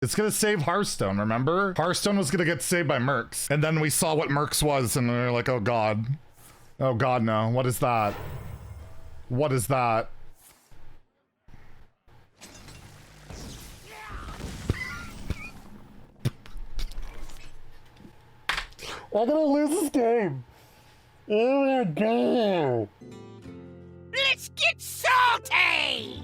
It's gonna save Hearthstone, remember? Hearthstone was gonna get saved by Mercs. And then we saw what Mercs was and we were like, oh god. Oh god, no. What is that? What is that? I'm gonna lose this game. Oh my god. Let's get salty!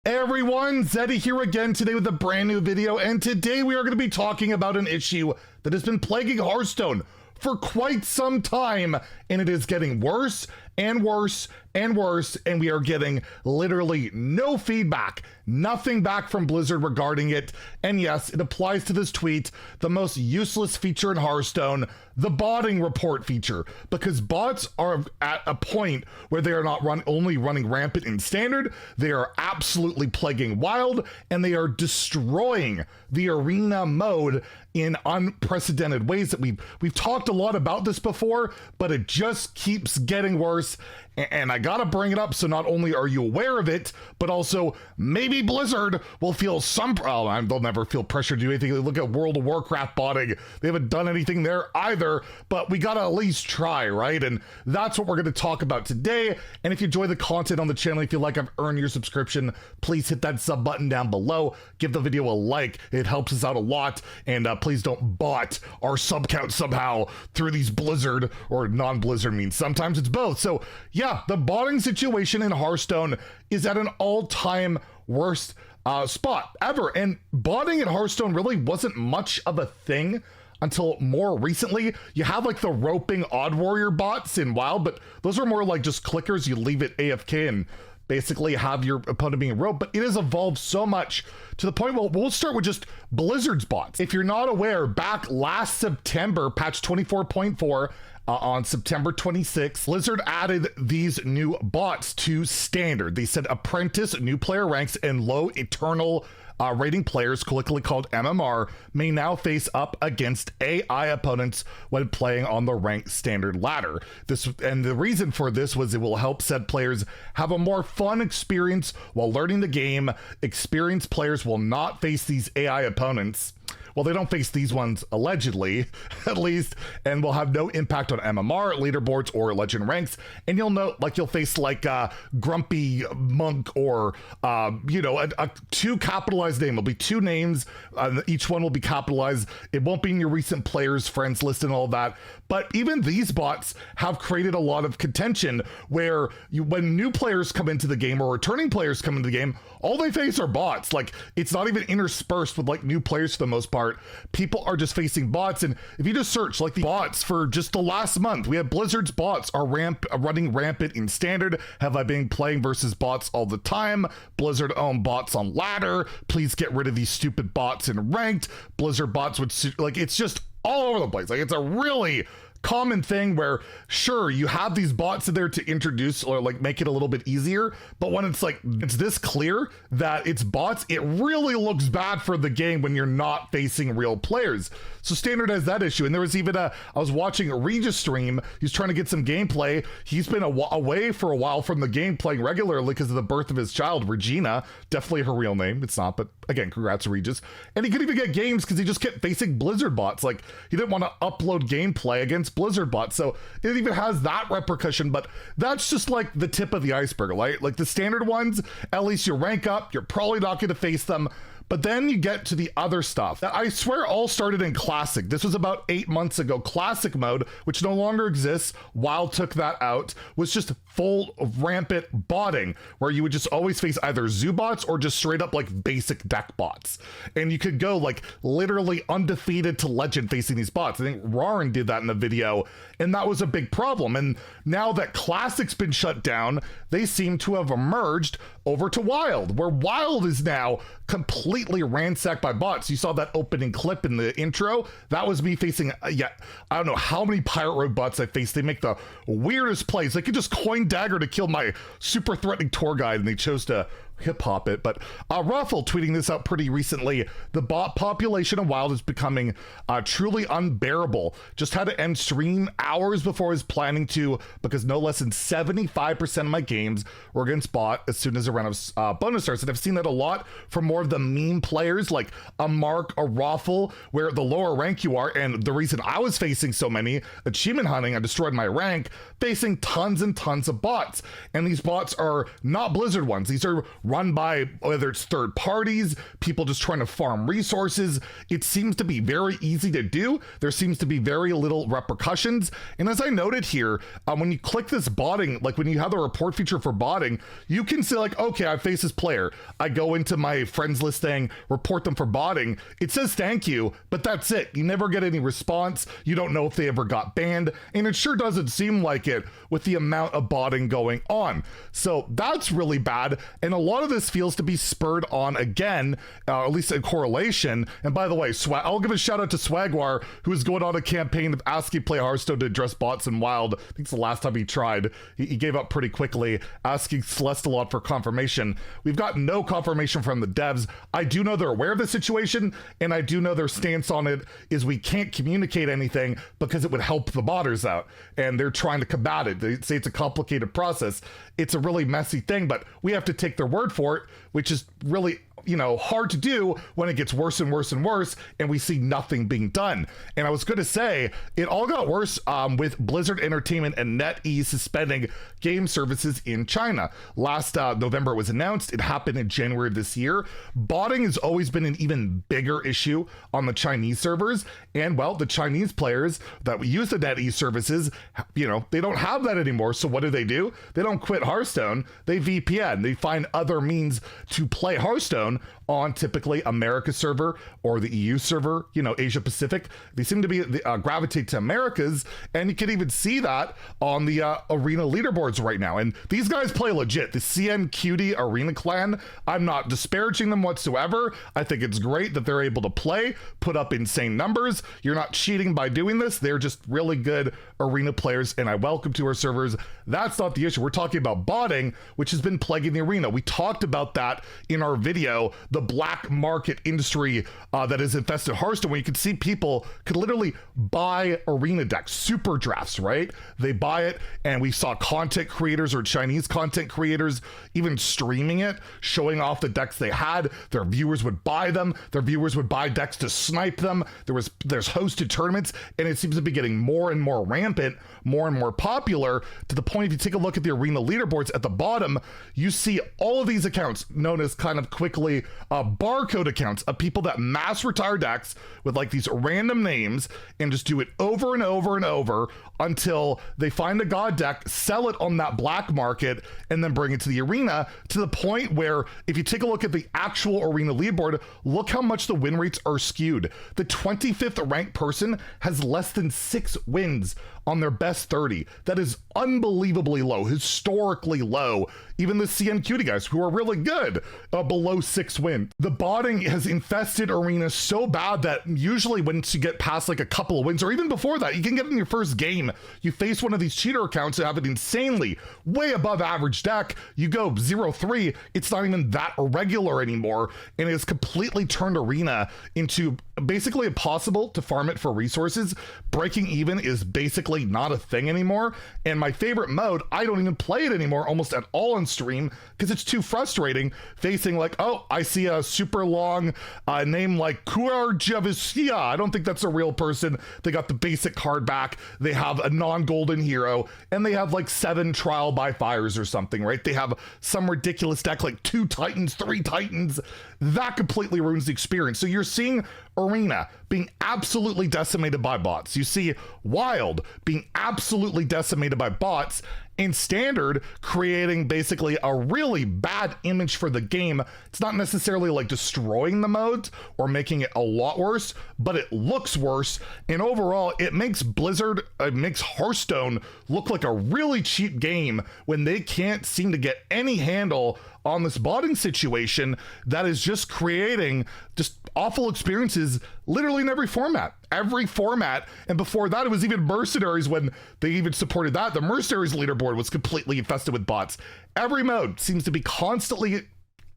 Hey everyone, Zeddy here again today with a brand new video, and today we are going to be talking about an issue that has been plaguing Hearthstone for quite some time, and it is getting worse and worse and worse, and we are getting literally no feedback, nothing back from Blizzard regarding it. And yes, it applies to this tweet, the most useless feature in Hearthstone, the botting report feature, because bots are at a point where they are not only running rampant in standard, they are absolutely plaguing wild, and they are destroying the arena mode in unprecedented ways that we've talked a lot about this before, but it just keeps getting worse. And I gotta bring it up so not only are you aware of it, but also maybe Blizzard will feel some, they'll never feel pressure to do anything. Look at World of Warcraft botting. They haven't done anything there either, but we gotta at least try, right? And that's what we're gonna talk about today. And if you enjoy the content on the channel, if you like I've earned your subscription, please hit that sub button down below. Give the video a like. It helps us out a lot. And please don't bot our sub count somehow through these Blizzard or non-Blizzard means. Sometimes it's both. So yeah, the botting situation in Hearthstone is at an all-time worst spot ever. And botting in Hearthstone really wasn't much of a thing until more recently. You have like the roping Odd Warrior bots in WoW, but those are more like just clickers. You leave it AFK and basically have your opponent being roped, but it has evolved so much to the point, well, we'll start with just Blizzard's bots. If you're not aware, back last September, patch 24.4, on September 26th, Blizzard added these new bots to standard. They said apprentice, new player ranks, and low eternal rating players, colloquially called MMR, may now face up against AI opponents when playing on the ranked standard ladder. And the reason for this was it will help said players have a more fun experience while learning the game. Experienced players will not face these AI opponents. Well, they don't face these ones, allegedly, at least, and will have no impact on MMR, leaderboards, or legend ranks. And you'll note, like, you'll face, like, Grumpy Monk or, you know, a two capitalized name. It'll be two names. Each one will be capitalized. It won't be in your recent players, friends list, and all that. But even these bots have created a lot of contention where when new players come into the game or returning players come into the game, all they face are bots. Like, it's not even interspersed with, like, new players for the most part. People are just facing bots. And if you just search like the bots for just the last month, we have Blizzard's bots are running rampant in standard. Have I been playing versus bots all the time? Blizzard own bots on ladder. Please get rid of these stupid bots in ranked. Blizzard bots would, like, it's just all over the place. Like, it's a really common thing where, sure, you have these bots in there to introduce or like make it a little bit easier, but when it's like it's this clear that it's bots, it really looks bad for the game when you're not facing real players. So standard has that issue. And there was even I was watching a Regis stream. He's trying to get some gameplay. He's been away for a while from the game, playing regularly because of the birth of his child, Regina. Definitely her real name. It's not, but again, congrats to Regis. And he couldn't even get games because he just kept facing Blizzard bots. Like, he didn't want to upload gameplay against Blizzard bots. So it even has that repercussion, but that's just like the tip of the iceberg, right? Like the standard ones, at least you rank up, you're probably not going to face them. But then you get to the other stuff that I swear all started in Classic. This was about 8 months ago. Classic mode, which no longer exists, WoW took that out, was just full of rampant botting, where you would just always face either zoo bots or just straight up like basic deck bots. And you could go like literally undefeated to legend facing these bots. I think Rarin did that in the video, and that was a big problem. And now that Classic's been shut down, they seem to have emerged over to Wild, where Wild is now completely ransacked by bots. You saw that opening clip in the intro. That was me facing, I don't know how many Pirate Road bots I faced. They make the weirdest plays. They could just coin dagger to kill my super threatening tour guide, and they chose to hip hop it, but Ruffle tweeting this out pretty recently. The bot population of Wild is becoming truly unbearable. Just had to end stream hours before I was planning to, because no less than 75% of my games were against bot as soon as a round of bonus starts. And I've seen that a lot from more of the meme players like a Mark, a Ruffle, where the lower rank you are, and the reason I was facing so many achievement hunting, I destroyed my rank, facing tons and tons of bots. And these bots are not Blizzard ones. These are run by, whether it's third parties, people just trying to farm resources. It seems to be very easy to do. There seems to be very little repercussions. And as I noted here, when you click this botting, like when you have the report feature for botting, you can say like, okay, I face this player. I go into my friends list thing, report them for botting. It says thank you, but that's it. You never get any response. You don't know if they ever got banned. And it sure doesn't seem like it with the amount of botting going on. So that's really bad. And a lot of this feels to be spurred on again, at least a correlation. And by the way, I'll give a shout out to Swagwar, who is going on a campaign of asking Play Hearthstone to address bots in Wild. I think it's the last time he tried. He gave up pretty quickly, asking Celeste a lot for confirmation. We've got no confirmation from the devs. I do know they're aware of the situation, and I do know their stance on it is we can't communicate anything because it would help the botters out, and they're trying to combat it. They say it's a complicated process. It's a really messy thing, but we have to take their word for it, which is really, hard to do when it gets worse and worse and worse, and we see nothing being done. And I was going to say, it all got worse with Blizzard Entertainment and NetEase suspending game services in China. Last November it was announced. It happened in January of this year. Botting has always been an even bigger issue on the Chinese servers, and well, the Chinese players that use the NetEase services, they don't have that anymore. So what do? They don't quit Hearthstone. They VPN. They find other means to play Hearthstone on typically America server or the EU server, Asia Pacific. They seem to be gravitate to Americas, and you can even see that on the arena leaderboards right now. And these guys play legit. The CNQD Arena Clan, I'm not disparaging them whatsoever. I think it's great that they're able to play, put up insane numbers. You're not cheating by doing this. They're just really good arena players, and I welcome to our servers. That's not the issue. We're talking about botting, which has been plaguing the arena. We talked about that in our video, the black market industry that is infested Hearthstone, where you can see people could literally buy arena decks, super drafts, right? They buy it, and we saw content creators or Chinese content creators even streaming it, showing off the decks they had. Their viewers would buy them. Their viewers would buy decks to snipe them. There's hosted tournaments, and it seems to be getting more and more rampant, more and more popular, to the point if you take a look at the arena leaderboards at the bottom, you see all of these accounts known as kind of quickly barcode accounts of people that mass retire decks with like these random names and just do it over and over and over until they find a god deck, sell it on that black market, and then bring it to the arena, to the point where if you take a look at the actual arena leaderboard, look how much the win rates are skewed. The 25th ranked person has less than 6 wins on their best 30. That is unbelievably low, historically low. Even the CNQD guys, who are really good, below 6 wins. The botting has infested arenas so bad that usually once you get past like a couple of wins, or even before that, you can get in your first game, you face one of these cheater accounts that have an insanely way above average deck, you go 0-3, it's not even that irregular anymore, and it's completely turned arena into basically impossible to farm it for resources. Breaking even is basically not a thing anymore, and my favorite mode, I don't even play it anymore almost at all on stream because it's too frustrating facing like, oh, I see a super long name like Kuarjaviskia. I don't think that's a real person. They got the basic card back, they have a non-golden hero, and they have like 7 trial by fires or something, right? They have some ridiculous deck like 2 Titans, 3 Titans. That completely ruins the experience. So you're seeing arena being absolutely decimated by bots. You see Wild being absolutely decimated by bots, and Standard creating basically a really bad image for the game. It's not necessarily like destroying the modes or making it a lot worse, but it looks worse. And overall, it makes Hearthstone look like a really cheap game when they can't seem to get any handle on this botting situation that is just creating just awful experiences literally in every format. And before that, it was even Mercenaries when they even supported that. The Mercenaries leaderboard was completely infested with bots. Every mode seems to be constantly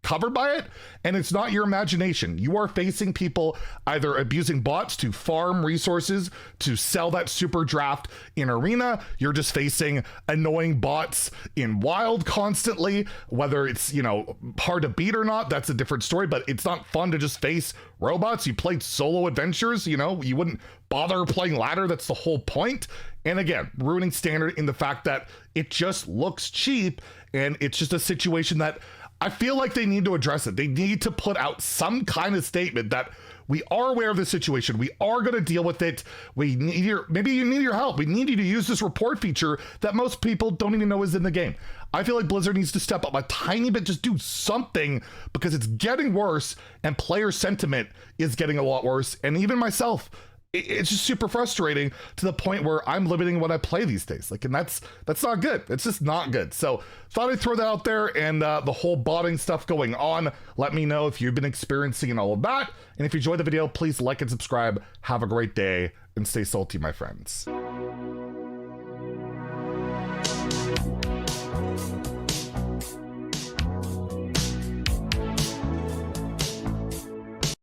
covered by it, and it's not your imagination. You are facing people either abusing bots to farm resources to sell that super draft in arena. You're just facing annoying bots in wild constantly, whether it's, you know, hard to beat or not, that's a different story, but it's not fun to just face robots. You played solo adventures, you know, you wouldn't bother playing ladder. That's the whole point. And again, ruining standard in the fact that it just looks cheap, and it's just a situation that I feel like they need to address it. They need to put out some kind of statement that we are aware of the situation. We are going to deal with it. We need maybe you need your help. We need you to use this report feature that most people don't even know is in the game. I feel like Blizzard needs to step up a tiny bit, just do something, because it's getting worse and player sentiment is getting a lot worse. And even myself, it's just super frustrating to the point where I'm limiting what I play these days. Like, and that's not good. It's just not good. So thought I'd throw that out there, and the whole botting stuff going on. Let me know if you've been experiencing all of that. And if you enjoyed the video, please like and subscribe. Have a great day and stay salty, my friends.